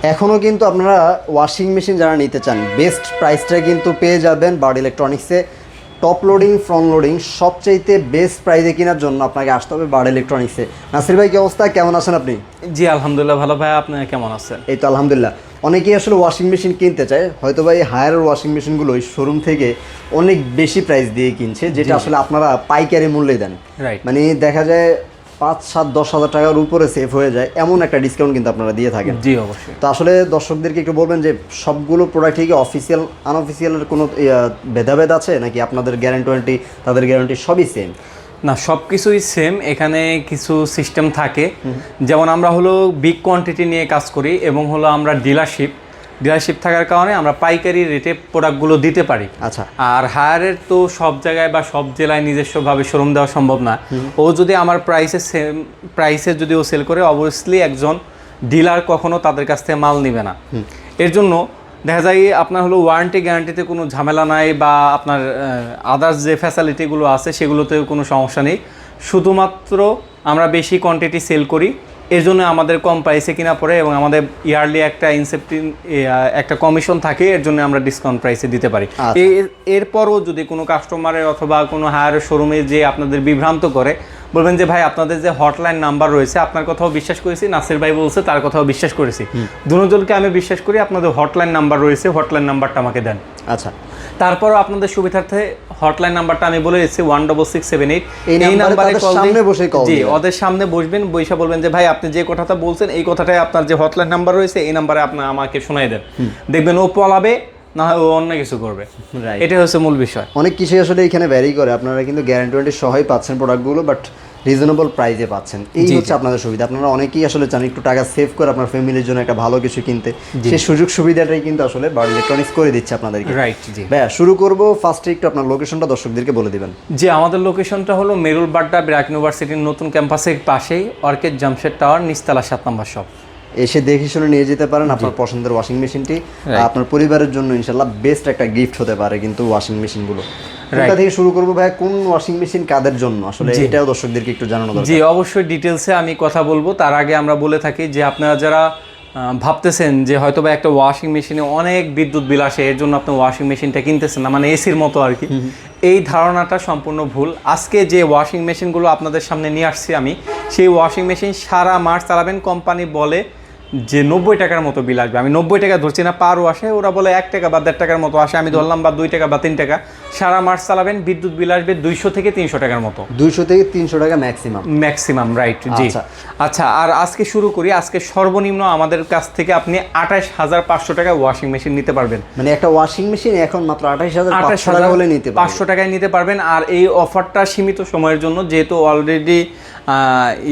এখনও কিন্তু আপনারা ওয়াশিং মেশিন যারা নিতে চান বেস্ট প্রাইসটা কিন্তু পেয়ে যাবেন বার্ড ইলেকট্রনিক্সে। টপ লোডিং ফ্রন্ট লোডিং সবচাইতে বেস্ট প্রাইসে কেনার জন্য আপনাকে আসতে হবে বার্ড ইলেকট্রনিক্সে। নাসির ভাই কি অবস্থা, কেমন আছেন আপনি? জি আলহামদুলিল্লাহ ভালো ভাই, আপনি কেমন আছেন? এই তো আলহামদুলিল্লাহ। অনেকেই আসলে ওয়াশিং মেশিন কিনতে চায়, হয়তো ভাই হায়ার ওয়াশিং মেশিনগুলো ওই শোরুম থেকে অনেক বেশি প্রাইস দিয়ে কিনছে, যেটা আসলে আপনারা পাইকারি মূল্যে দেন। রাইট, মানে দেখা যায় 5, 7, 10,000 টাকার উপরে সেভ হয়ে যায়, এমন একটা ডিসকাউন্ট কিন্তু আপনারা দিয়ে থাকেন। জি অবশ্যই। তো আসলে দর্শকদেরকে একটু বলবেন যে সবগুলো প্রোডাক্টই কি অফিসিয়াল আনঅফিসিয়ালের কোনো ভেদাভেদ আছে নাকি আপনাদের গ্যারান্টি তাদের গ্যারান্টি সবই সেম? না, সব কিছুই সেম। এখানে কিছু সিস্টেম থাকে, যেমন আমরা হলো বিগ কোয়ান্টিটি নিয়ে কাজ করি এবং হলো আমরা ডিলারশিপ থাকার কারণে আমরা পাইকারি রেটে প্রোডাক্টগুলো দিতে পারি। আচ্ছা। আর হায়ারের তো সব জায়গায় বা সব জেলায় নিজস্বভাবে শোরুম দেওয়া সম্ভব না। ও যদি আমার সেম প্রাইসে যদি ও সেল করে, অবভিয়াসলি একজন ডিলার কখনো তাদের কাছ থেকে মাল নেবে না। এর জন্য দেখা যায় আপনার হলো ওয়ারেন্টি গ্যারান্টিতে কোনো ঝামেলা নাই, বা আপনার আদার্স যে ফ্যাসিলিটিগুলো আছে সেগুলোতেও কোনো সমস্যা নেই। শুধুমাত্র আমরা বেশি কোয়ান্টিটি সেল করি, এর জন্য আমাদের কম প্রাইসে কিনা পড়ে এবং আমাদের ইয়ারলি একটা কমিশন থাকে, এর জন্য আমরা ডিসকাউন্ট প্রাইসে দিতে পারি। এরপরও যদি কোনো কাস্টমারের অথবা কোনো হায়ার শোরুমে যে আপনাদের বিভ্রান্ত করে, বলবেন যে ভাই আপনাদের যে হটলাইন নাম্বার রয়েছে আপনার কথাও বিশ্বাস করেছি, নাসির ভাই বলছে তার কথাও বিশ্বাস করেছি, দুজনকে আমি বিশ্বাস করি, আপনাদের হটলাইন নাম্বার রয়েছে, হটলাইন নাম্বারটা আমাকে দেন। আচ্ছা, তারপরও আপনাদের সুবিধার্থে হটলাইন নাম্বারটা আমি বলে দিচ্ছি 16678। এই নাম্বারে কল সামনে বসে কল জি, ওদের সামনে বসবেন, বইসা বলবেন যে ভাই আপনি যে কথাটা বলছেন এই কথাটাই আপনার যে হটলাইন নাম্বার রয়েছে এই নাম্বারে আপনি আমাকে শোনাই দেন। দেখবেন ও পলাবে না, ও অন্য কিছু করবে। এটা হচ্ছে মূল বিষয়। অনেক কিছুই আসলে এখানে ভ্যারি করে, আপনারা কিন্তু গ্যারান্টি ওয়ারেন্টি সহই পাচ্ছেন প্রোডাক্টগুলো, বাট রিজনেবল প্রাইসে পাচ্ছেন। এই হচ্ছে আপনাদের সুবিধা। আপনারা অনেকেই আসলে চান একটু টাকা সেভ করে আপনার ফ্যামিলির জন্য একটা ভালো কিছু কিনতে, সেই সুযোগ সুবিধাটাই কিন্তু আসলে বার্ড ইলেকট্রনিক্স করে দিচ্ছে আপনাদেরকে। রাইট, জি ভাইয়া শুরু করব ফার্স্টে একটু আপনার লোকেশনটা দর্শকদেরকে বলে দিবেন। জি, আমাদের লোকেশনটা হলো মেরুল বাড্ডা ব্র্যাক ইউনিভার্সিটির নতুন ক্যাম্পাসের পাশেই অর্কিড জামশেদ টাওয়ার, নিচতলা 7 নম্বর শপ। এসে দেখে শুনে নিয়ে যেতে পারেন আপনার পছন্দের ওয়াশিং মেশিনটি। আপনার পরিবারের জন্য ইনশাল্লাহ বেস্ট একটা গিফট হতে পারে কিন্তু ওয়াশিং মেশিনগুলো। কোনটা থেকে শুরু করবো ভাই, কোন ওয়াশিং মেশিন কাদের জন্য আসলে এটাও দর্শকদেরকে একটু জানানো দরকার। জি অবশ্যই, ডিটেলসে আমি কথা বলবো। তার আগে আমরা বলে থাকি যে আপনারা যারা ভাবতেছেন যে হয়তো বা একটা ওয়াশিং মেশিনে অনেক বিদ্যুৎ বিল আসে, এর জন্য আপনি ওয়াশিং মেশিনটা কিনতেছেন না, মানে এসির মতো আর কি, এই ধারণাটা সম্পূর্ণ ভুল। আজকে যে ওয়াশিং মেশিনগুলো আপনাদের সামনে নিয়ে আসছি আমি, সেই ওয়াশিং মেশিন সারা মাস চালাবেন, কোম্পানি বলে যে 90 টাকার মতো বিল আসবে। আমি 90 টাকা ধরছি না, পারও আসে, ওরা বলে 1 টাকা বা 1.5 টাকার মতো আসে, আমি ধরলাম বা 2 টাকা বা 3 টাকা। সারা মাস চালাবেন, বিদ্যুৎ বিল আসবে 200 থেকে 300 টাকার মতো। 200 থেকে 300 টাকা ম্যাক্সিমাম, রাইট। জি আচ্ছা, আর আজকে শুরু করি। আজকে সর্বনিম্ন আমাদের কাছ থেকে আপনি 28,500 টাকা ওয়াশিং মেশিন নিতে পারবেন। মানে একটা ওয়াশিং মেশিন এখন মাত্র 28,500 টাকা হলে নিতে পারবেন, 500 টাকায় নিতে পারবেন। আর এই অফারটা সীমিত সময়ের জন্য, যেহেতু অলরেডি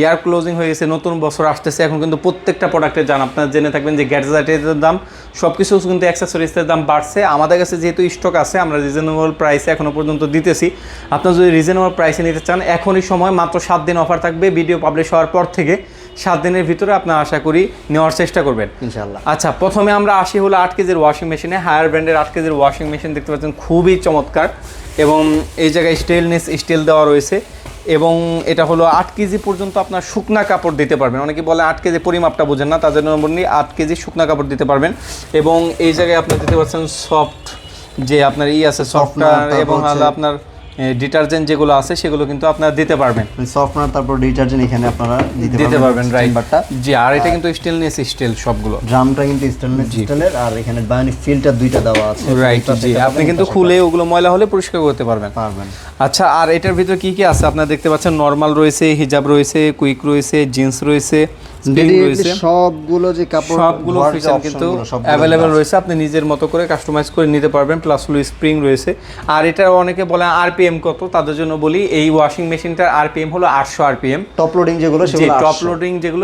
ইয়ার ক্লোজিং হয়ে গেছে, নতুন বছর আসতেছে, এখন কিন্তু প্রত্যেকটা প্রোডাক্টের দাম আপনারা জেনে থাকবেন যে গ্যাজেটের দাম, সব কিছু কিন্তু অ্যাক্সেসরিজের দাম বাড়ছে। আমাদের কাছে যেহেতু স্টক আছে, আমরা রিজনেবল প্রাইসে এখনও পর্যন্ত দিতেছি। আপনারা যদি রিজনেবল প্রাইসে নিতে চান, এখনই সময়, মাত্র 7 দিন অফার থাকবে। ভিডিও পাবলিশ হওয়ার পর থেকে 7 দিনের ভিতরে আপনারা আশা করি নেওয়ার চেষ্টা করবেন ইনশাআল্লাহ। আচ্ছা, প্রথমে আমরা আসি হলো 8 কেজির ওয়াশিং মেশিনে। হায়ার ব্র্যান্ডের 8 কেজির ওয়াশিং মেশিন দেখতে পাচ্ছেন, খুবই চমৎকার এবং এই জায়গায় স্টিল দেওয়া রয়েছে এবং এটা হলো 8 কেজি পর্যন্ত আপনার শুকনা কাপড় দিতে পারবেন। অনেকে বলে 8 কেজি পরিমাপটা বোঝেন না, তাদের জন্য বলি 8 কেজি শুকনা কাপড় দিতে পারবেন। এবং এই জায়গায় আপনি দিতে পারছেন সফট, যে আপনার আছে সফটওয়্যার, এবং আপনার ডিটারজেন্ট যেগুলো আছে সেগুলো কিন্তু আপনারা দিতে পারবেন। সফটওয়্যার তারপর ডিটারজেন্ট এখানে আপনারা দিতে পারবেন, রাইট। জি, আর এটা কিন্তু স্টেনলেস স্টিল সবগুলো, ড্রামটা কিন্তু স্টেনলেস স্টিলের, আর এখানে বায়োনিক ফিল্টার 2টা দেওয়া আছে, রাইট। জি, আপনি কিন্তু খুলে ওগুলো ময়লা হলে পরিষ্কার করতে পারবেন। আচ্ছা, আর এটার ভিতরে কি কি আছে আপনারা দেখতে পাচ্ছেন, নরমাল রয়েছে, হিজাব রয়েছে, কুইক রয়েছে, জিন্স রয়েছে, সবগুলো যে কাপড় সবগুলো ফিচার কিন্তু অ্যাভেলেবেল রয়েছে, আপনি নিজের মতো করে কাস্টমাইজ করে নিতে পারবেন। প্লাস হলো স্প্রিং রয়েছে। আর এটা অনেকে বলে আরপিএম কত, তাদের জন্য বলি এই ওয়াশিং মেশিনটার আরপিএম হলো 800 আরপিএম। টপ লোডিং যেগুলো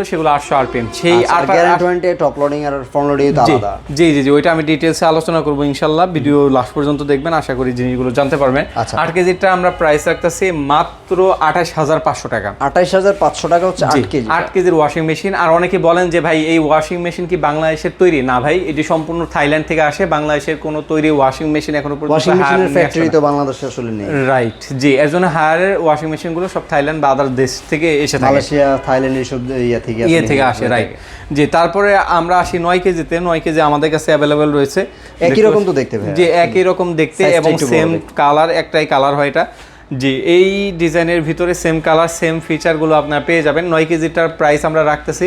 সেগুলো 800 আরপিএম। সেই গ্যারান্টি টপ লোডিং আর ফ্রন্ট লোডিং তো আলাদা। জি, ওইটা আমি ডিটেইলসে আলোচনা করব ইনশাআল্লাহ। ভিডিও লাস্ট পর্যন্ত দেখবেন, আশা করি জিনিসগুলো জানতে পারবেন। 8 কেজিটা আমরা আমরা প্রাইস রাখতেছি মাত্র 28,500 টাকা। 28,500 টাকা হচ্ছে 8 কেজি 8 কেজির ওয়াশিং মেশিন। আর অনেকে বলেন যে ভাই এই ওয়াশিং মেশিন কি বাংলাদেশের তৈরি? না ভাই, এটি সম্পূর্ণ থাইল্যান্ড থেকে আসে। বাংলাদেশের কোনো তৈরি ওয়াশিং মেশিন এখনো পর্যন্ত ওয়াশিং মেশিনের ফ্যাক্টরি তো বাংলাদেশে আসলে নেই। রাইট, জি, এর জন্য হায়ারের ওয়াশিং মেশিনগুলো সব থাইল্যান্ড বা আদার দেশ থেকে এসে থাকে, মালয়েশিয়া, থাইল্যান্ড এইসব ইয়ে থেকে আসে। রাইট, জি। তারপরে আমরা আসি 9 কেজিতে। 9 কেজি আমাদের কাছে অ্যাভেলেবেল রয়েছে। একই রকম তো দেখতে ভাই, যে একই রকম দেখতে Size টা এবং একটু বড় সেম দেখতে। কালার, একটাই কালার হয় এটা। জি, এই ডিজাইনের ভিতরে সেম কালার সেম ফিচারগুলো আপনারা পেয়ে যাবেন। 9 কেজিটার প্রাইস আমরা রাখতেছি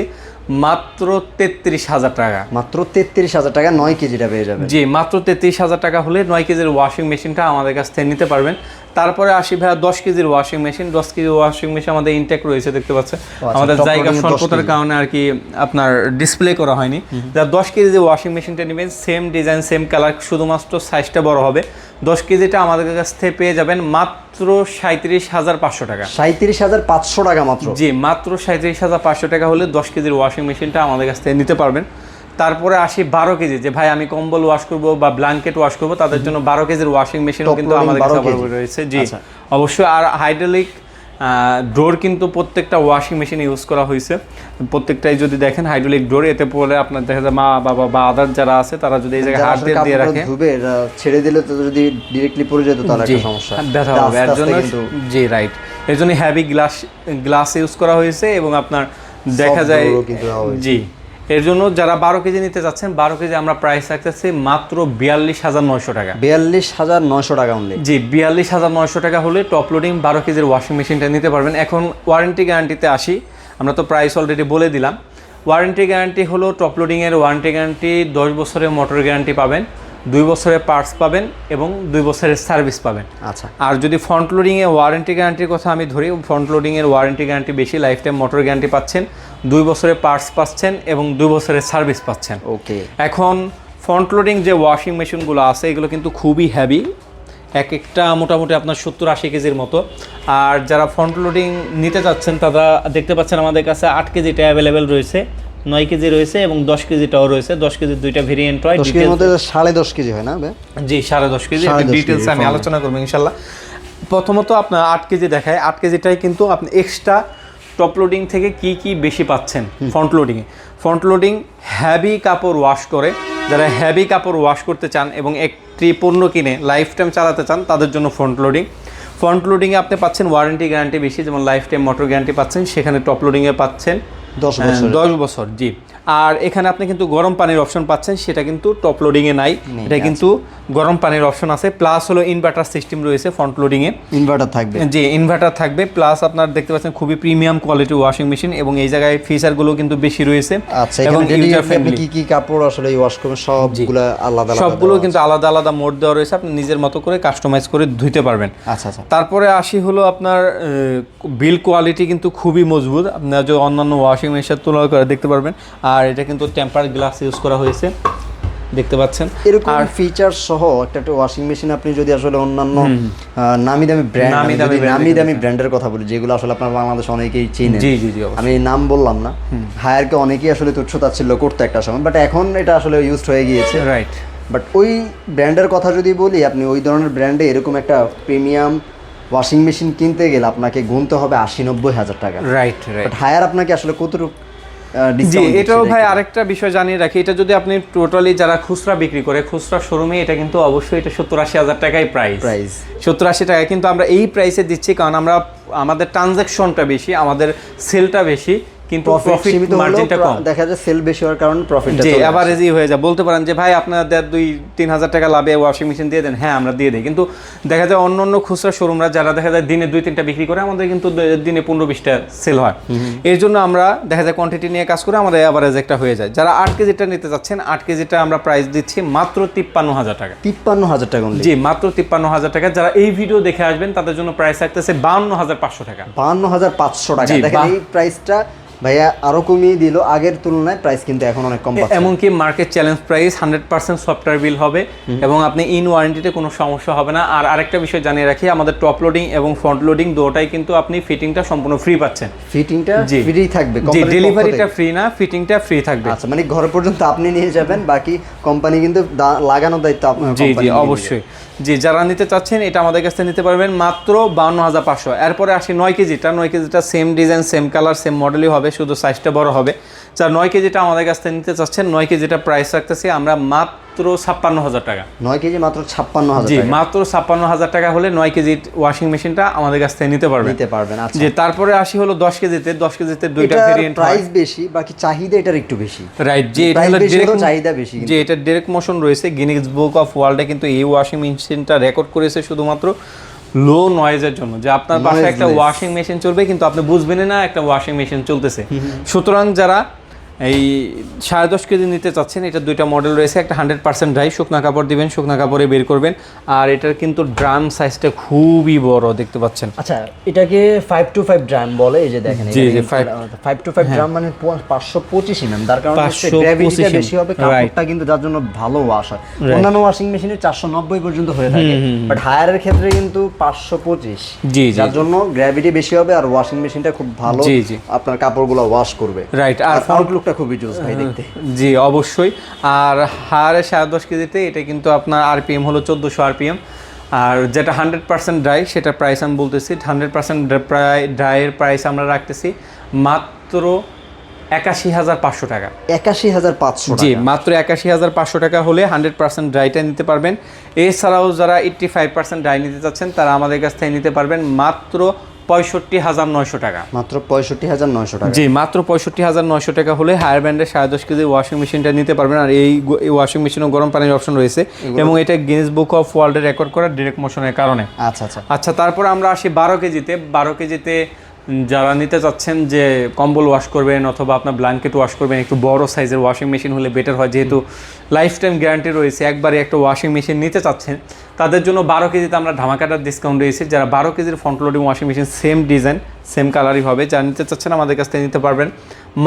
মাত্র 33,000 টাকা। মাত্র 33,000 টাকা 9 কেজিটা পেয়ে যাবেন। জি, মাত্র 33,000 টাকা হলে 9 কেজির ওয়াশিং মেশিনটা আমাদের কাছ থেকে নিতে পারবেন। তারপরে আসি ভাইয়া 10 কেজির ওয়াশিং মেশিন। 10 কেজির ওয়াশিং মেশিন আমাদের ইনটেক রয়েছে, দেখতে পাচ্ছেন। আমাদের top জায়গা loading 10 স্বল্পতার কেজি। কারণে আর কি আপনার ডিসপ্লে করা হয়নি। যারা 10 কেজি যে ওয়াশিং মেশিনটা নেবেন, সেম ডিজাইন সেম কালার, শুধুমাত্র সাইজটা বড় হবে। 10 কেজিটা আমাদের কাছ থেকে পেয়ে যাবেন মাত্র 37,500 টাকা। 37,500 টাকা মাত্র। জি, মাত্র 37,500 টাকা হলে 10 কেজির ওয়াশিং মেশিনটা আমাদের কাছ থেকে নিতে পারবেন। তারপরে আসি 12 কেজি, যে ভাই আমি কম্বল ওয়াশ করব বা ব্ল্যাঙ্কেট ওয়াশ করব, তাদের জন্য 12 কেজির ওয়াশিং মেশিনও Top কিন্তু loading আমাদের 12 কাছে কেজি। রয়েছে। জি, আচ্ছা। অবশ্যই। আর হাইড্রোলিক ডোর কিন্তু প্রত্যেকটা ওয়াশিং মেশিনে ইউজ করা হয়েছে। প্রত্যেকটাই যদি দেখেন হাইড্রোলিক ডোর, এতে পড়লে আপনার দেখা যায় মা বাবা বা আদার যারা আছে তারা যদি এই জায়গায় যারা হাত আসলে দিয়ে কাপড় রাখে, ধুবে, এটা ছেড়ে দিলে তো যদি ডিরেক্টলি পড়ে যেত তাহলে জি, একটা সমস্যা, ব্যথা এটা হবে। এর আস্তে জন্য আস্তে কিন্তু জি, রাইট, এর জন্য হেভি গ্লাস ইউজ করা হয়েছে এবং আপনার দেখা Soft যায় door ও কিন্তু দেওয়া হয়েছে। জি। এর জন্য যারা 12 কেজি নিতে চাচ্ছেন, 12 কেজি আমরা প্রাইস রাখতেছি মাত্র 42,900 টাকা। 42,900 টাকা অনলি। জি, 42,900 টাকা হলে টপ লোডিং 12 কেজির ওয়াশিং মেশিনটা নিতে পারবেন। এখন ওয়ারেন্টি গ্যারান্টিতে আসি। আমরা তো প্রাইস অলরেডি বলে দিলাম। ওয়ারেন্টি গ্যারান্টি হলো টপ লোডিংয়ের ওয়ারেন্টি গ্যারান্টি 10 বছরের মোটর গ্যারান্টি পাবেন, 2 বছরের পার্টস পাবেন এবং 2 বছরের সার্ভিস পাবেন। আচ্ছা। আর যদি ফ্রন্ট লোডিংয়ে ওয়ারেন্টি গ্যারান্টির কথা আমি ধরি, ফ্রন্ট লোডিংয়ের ওয়ারেন্টি গ্যারান্টি বেশি, লাইফ টাইম মোটর গ্যারান্টি পাচ্ছেন, 2 বছরের পার্টস পাচ্ছেন এবং 2 বছরের সার্ভিস পাচ্ছেন। ওকে। এখন ফ্রন্ট লোডিং যে ওয়াশিং মেশিনগুলো আছে এগুলো কিন্তু খুবই হেভি, এক একটা মোটামুটি আপনার 70-80 কেজির মতো। আর যারা ফ্রন্ট লোডিং নিতে চাচ্ছেন তারা দেখতে পাচ্ছেন আমাদের কাছে 8 কেজিটা অ্যাভেলেবেল রয়েছে, 9 কেজি রয়েছে এবং 10 কেজিটাও রয়েছে। 10 কেজির দুইটা ভেরিয়েন্ট হয়। 10 কেজির মধ্যে 10.5 কেজি হয় না ভাই? জি, 10.5 কেজি। 10.5 ডিটেলস কেজি আমি আলোচনা করবো ইনশাল্লাহ। প্রথমত আপনার 8 কেজি দেখায়। 8 কেজিটাই কিন্তু আপনি এক্সট্রা টপ লোডিং থেকে কি কি বেশি পাচ্ছেন ফ্রন্ট লোডিংয়ে। ফ্রন্ট লোডিং হেভি কাপড় ওয়াশ করে, যারা হেভি কাপড় ওয়াশ করতে চান এবং একটি পণ্য কিনে লাইফ টাইম চালাতে চান তাদের জন্য ফ্রন্ট লোডিং। ফ্রন্ট লোডিংয়ে আপনি পাচ্ছেন ওয়ারেন্টি গ্যারান্টি বেশি, যেমন লাইফ টাইম মোটর গ্যারান্টি পাচ্ছেন, সেখানে টপ লোডিংয়ে পাচ্ছেন 10 বছর। জি। আর এখানে আপনি কিন্তু গরম পানির অপশন পাচ্ছেন, সেটা কিন্তু টপ লোডিংয়ে নাই। এটা কিন্তু গরম পানির অপশন আছে। প্লাস হলো ইনভার্টার সিস্টেম রয়েছে ফ্রন্ট লোডিংয়ে। ইনভার্টার থাকবে। জি, ইনভার্টার থাকবে। প্লাস আপনার দেখতে পাচ্ছেন খুবই প্রিমিয়াম কোয়ালিটি ওয়াশিং মেশিন এবং এই জায়গায় ফিচারগুলো কিন্তু বেশি রয়েছে। আচ্ছা, এখানে আপনি কি কি কাপড় আসলে ওয়াশ করবেন সবগুলো আলাদা আলাদা, সবগুলো কিন্তু আলাদা আলাদা মোড দেওয়া রয়েছে, আপনি নিজের মতো করে কাস্টমাইজ করে ধুইতে পারবেন। আচ্ছা আচ্ছা। তারপরে আসি হলো আপনার বিল কোয়ালিটি কিন্তু খুবই মজবুত, আপনার যে অন্যান্য ওয়াশিং মেশিনের তুলনা করে দেখতে পারবেন। আর এটা কিন্তু টেম্পার গ্লাস ইউজ করা হয়েছে, দেখতে পাচ্ছেন। এরকম ফিচার সহ একটা ওয়াশিং মেশিন আপনি যদি আসলে অন্যান্য নামি দামি ব্র্যান্ডের কথা বলি, যেগুলো আসলে আপনার বাংলাদেশে অনেকেই চিনেন। জি জি জি, আমি নাম বললাম না। হায়ারকে অনেকেই আসলে তুচ্ছ তাচ্ছিল্য করতে একটা সময়, বাট এখন এটা আসলে ইউজড হয়ে গিয়েছে। রাইট। বাট ওই ব্র্যান্ডের কথা যদি বলি, আপনি ওই ধরনের ব্র্যান্ডে এরকম একটা প্রিমিয়াম ওয়াশিং মেশিন কিনতে গেলে আপনাকে গুনতে হবে 80-90 হাজার টাকা। Right right. বাট হায়ার আপনাকে আসলে কতটুকু জি, এটাও ভাই আরেকটা বিষয় জানিয়ে রাখি, এটা যদি আপনি টোটালি যারা খুচরা বিক্রি করে খুচরা শোরুমে, এটা কিন্তু অবশ্যই এটা 70-80 হাজার টাকাই প্রাইস। 70-80 টাকা কিন্তু আমরা এই প্রাইসে দিচ্ছি কারণ আমরা আমাদের ট্রানজ্যাকশনটা বেশি, আমাদের সেলটা বেশি, কিন্তু প্রফিট মার্জিনটা কম। দেখা যায় সেল বেশি হওয়ার কারণে প্রফিটটা জি এভারেজই হয়ে যায়। বলতে পারেন যে ভাই আপনাদের 2-3 হাজার টাকা লাভে ওয়াশিং মেশিন দিয়ে দেন, হ্যাঁ আমরা দিয়ে দিই। কিন্তু দেখা যায় অন্য অন্য খুচরা শোরুমরা যারা দেখা যায় দিনে 2-3টা বিক্রি করে, আমাদের কিন্তু দিনে 15-20টা সেল হয়। এর জন্য আমরা দেখা যায় কোয়ান্টিটি নিয়ে কাজ করে আমাদের এভারেজ একটা হয়ে যায়। যারা 8 কেজিটা নিতে চাচ্ছেন, 8 কেজিটা আমরা প্রাইস দিচ্ছি মাত্র 53,000 টাকা। 53,000 টাকা? জি, মাত্র 53,000 টাকা। যারা এই ভিডিও দেখে আসবেন তাদের জন্য প্রাইস থাকতেছে 52,500 টাকা। 52,500 টাকা। দেখেন এই প্রাইসটা ভাইয়া আরো কমিয়ে দিল আগের তুলনায়, প্রাইস কিন্তু এখন অনেক কম পাচ্ছেন। এমনকি market challenge price 100% software bill হবে এবং আপনি ইন ওয়ারেন্টিতে কোনো সমস্যা হবে না। আর আরেকটা বিষয় জানিয়ে রাখি, আমাদের টপ লোডিং এবং ফ্রন্ট লোডিং দুটোটাই কিন্তু আপনি ফিটিংটা সম্পূর্ণ ফ্রি পাচ্ছেন। ফিটিংটা ফ্রি থাকবে? জি, ডেলিভারিটা ফ্রি না, ফিটিংটা ফ্রি থাকবে। আচ্ছা, মানে ঘর পর্যন্ত আপনি নিয়ে যাবেন, বাকি কোম্পানি কিন্তু লাগানোর দায়িত্ব আপনার। জি জি, অবশ্যই। জি, যারা নিতে চাচ্ছেন এটা আমাদের কাছ থেকে নিতে পারবেন মাত্র 52,500। এরপরে আসি 9 কেজিটা। 9 কেজিটা same design, same colour, same মডেলই হবে, শুধু সাইজটা বড় হবে। যারা 9 কেজিটা আমাদের কাছ থেকে নিতে চাচ্ছেন, 9 কেজিটা প্রাইস রাখতেছি আমরা মাত্র 56,000 টাকা। 9 কেজি মাত্র 56,000 জি, টাকা। মাত্র 56,000 টাকা হলে 9 কেজি ওয়াশিং মেশিনটা আমাদের কাছ থেকে নিতে পারবেন। আচ্ছা। জি, তারপরে আসি হলো 10 কেজিতে। 10 কেজিতে দুইটা এটার ভেরিয়েন্ট প্রাইস বেশি, বাকি চাহিদা এটার একটু বেশি। রাইট, যে এটা প্রাইস হলো বেশি হলেও ডিরেক্ট চাহিদা বেশি। যে এটা ডাইরেক্ট মোশন রয়েছে, গিনেস বুক অফ ওয়ার্ল্ডে কিন্তু এই ওয়াশিং মেশিনটা রেকর্ড করেছে শুধুমাত্র লো নয়েজের জন্য, যে আপনার বাসায় একটা ওয়াশিং মেশিন চলবে কিন্তু আপনি বুঝবেনই না একটা ওয়াশিং মেশিন চলতেছে। সুতরাং যারা এই 10.5 কেজি নিতে চাচ্ছেন, এটা দুইটা মডেল রয়েছে। একটা 100% ড্রাই, শুকনা কাপড় দিবেন, শুকনা কাপড়ে বের করবেন। আর এটার কিন্তু ড্রাম সাইজটা খুবই বড় দেখতে পাচ্ছেন। আচ্ছা, এটাকে 5 to 5 ড্রাম বলে। এই যে দেখেন, জি, জি, 5 to 5 ড্রাম মানে 525 mm। তার কারণে গ্র্যাভিটিটা বেশি হবে, কাপড়টা কিন্তু যার জন্য ভালো ওয়াশ হয়। অন্যান্য ওয়াশিং মেশিনে 490 পর্যন্ত হয়ে থাকে, বাট হায়ারের ক্ষেত্রে কিন্তু 525। জি, যার জন্য গ্র্যাভিটি বেশি হবে আর ওয়াশিং মেশিনটা খুব ভালো আপনার কাপড়গুলো ওয়াশ করবে। রাইট। আর ফ্রন্ট লুকটা খুবই জোস ভাই দেখতে। জি, অবশ্যই। আর হায়ারে 10.5 কেজিতে এটা কিন্তু আপনার আরপিএম হলো 1400 আরপিএম। আর যেটা 100% ড্রাই সেটা প্রাইস আমি বলতেছি, 100% ড্রাইয়ের প্রাইস আমরা রাখতেছি মাত্র 81,500 টাকা। 81,500 জি, মাত্র 81,500 টাকা হলে 100% ড্রাইটা নিতে পারবেন। এছাড়াও যারা 85% ড্রাই নিতে চাচ্ছেন তারা আমাদের কাছ থেকে নিতে পারবেন মাত্র 65,900 টাকা। মাত্র 65,900 টাকা। জি, মাত্র 65,900 টাকা হলে হায়ার ব্র্যান্ডের 10.5 কেজি ওয়াশিং মেশিনটা নিতে পারবেন। আর এই ওয়াশিং মেশিনও গরম পানির অপশন রয়েছে এবং এটা গিনেস বুক অফ ওয়ার্ল্ডে রেকর্ড করা ডিরেক্ট মোশনের কারণে। আচ্ছা আচ্ছা আচ্ছা, তারপর আমরা আসি 12 কেজিতে। 12 কেজিতে যারা নিতে চাচ্ছেন যে কম্বল ওয়াশ করবেন অথবা আপনার ব্ল্যাঙ্কেট ওয়াশ করবেন, একটু বড় সাইজের ওয়াশিং মেশিন হলে বেটার হয়, যেহেতু লাইফ টাইম গ্যারান্টি রয়েছে। একবারে একটা ওয়াশিং মেশিন নিতে চাচ্ছেন তাদের জন্য 12 কেজিতে আমরা ধামাকাটার ডিসকাউন্ট রয়েছে। যারা 12 কেজির front loading washing machine, same design same কালারই হবে, যারা নিতে চাচ্ছেন আমাদের কাছ থেকে নিতে পারবেন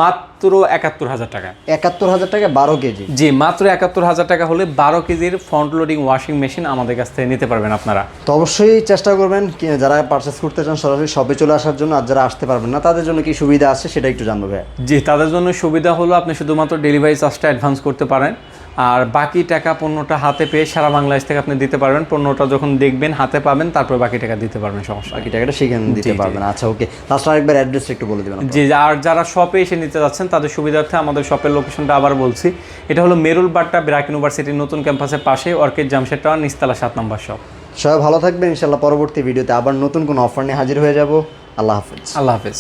মাত্র 71,000 টাকা। 71,000 টাকা 12 কেজি। জি, মাত্র 71,000 টাকা হলে 12 কেজির ফ্রন্ট লোডিং ওয়াশিং মেশিন আমাদের কাছ থেকে নিতে পারবেন আপনারা। তো অবশ্যই চেষ্টা করবেন যারা পারচেস করতে চান সরাসরি শপে চলে আসার জন্য। আর যারা আসতে পারবেন না তাদের জন্য কি সুবিধা আছে সেটা একটু জানবো ভাই। জি, তাদের জন্য সুবিধা হলো আপনি শুধুমাত্র ডেলিভারি চার্জটা অ্যাডভান্স করতে পারেন, আর বাকি টাকা পণ্যটা হাতে পেয়ে সারা বাংলাদেশ থেকে আপনি দিতে পারবেন। পণ্যটা যখন দেখবেন হাতে পাবেন তারপর বাকি টাকা দিতে পারবেন, সমস্যা বাকি টাকাটা সেখানে দিতে পারবেন। আচ্ছা, ওকে। লাস্ট আরেকবার অ্যাড্রেসটা একটু বলে দিবেন। জি, আর যারা শপে এসে নিতে যাচ্ছেন তাদের সুবিধার্থে আমাদের শপের লোকেশনটা আবার বলছি। এটা হলো মেরুল বাট্টা ব্র্যাক ইউনিভার্সিটির নতুন ক্যাম্পাসের পাশে, অর্কিড জামশেদ টাওয়ার, নিচতলা 7 নম্বর শপ। সবাই ভালো থাকবেন। ইনশাআল্লাহ পরবর্তী ভিডিওতে আবার নতুন কোনো অফার নিয়ে হাজির হয়ে যাব। আল্লাহ হাফেজ। আল্লাহ হাফেজ।